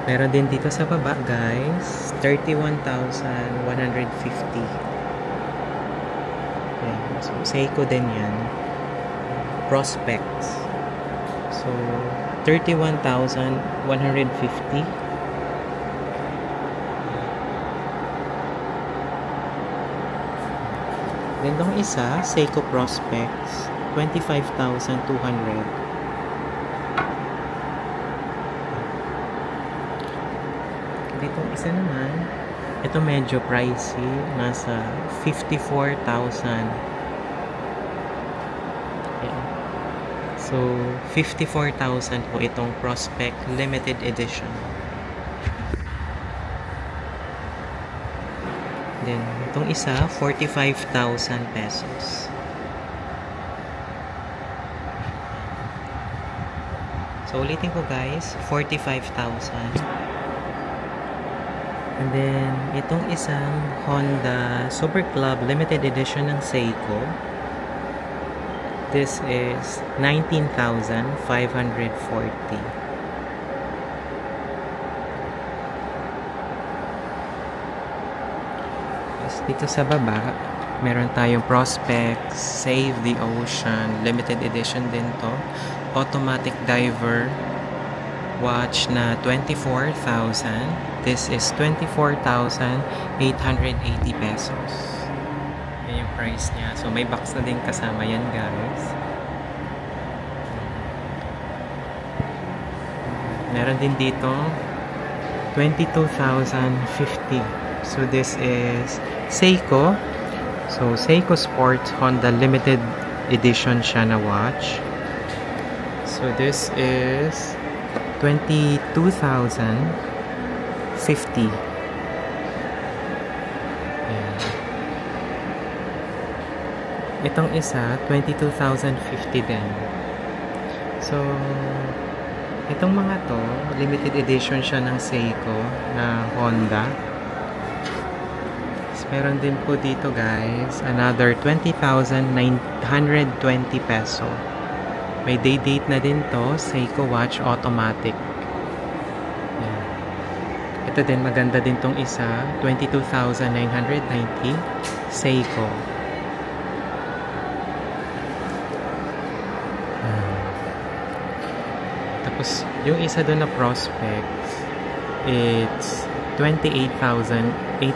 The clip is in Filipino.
Meron din dito sa baba, guys. 31,150. Ayan. So, Seiko din yan. Prospects. So, 31,150. Then, itong isa, Seiko Prospects. 25,200. Ditong isa naman, ito medyo pricey, nasa 54,000. So 54,000 po itong Prospect limited edition. Then itong isa, 45,000 pesos. So ulitin ko guys, 45,000. And then, itong isang Honda Super Club Limited Edition ng Seiko. This is 19,540. Tapos dito sa baba, meron tayong Prospects Save the Ocean Limited Edition din to. Automatic diver watch na 24,000. This is 24,880 pesos. Yan yung price niya. So, may box na din kasama yan, guys. Meron din dito 22,050. So, this is Seiko. So, Seiko Sports Honda Limited Edition siya na watch. So, this is 22,050. Ayan. Itong isa, 22,050 din. So, itong mga to, limited edition siya ng Seiko na Honda. So, meron din po dito guys, another 20,920 peso. May date na din to, Seiko watch automatic. Ayan. Ito din, maganda din tong isa, 22,990 Seiko. Tapos, yung isa doon na Prospect, it's 28,850.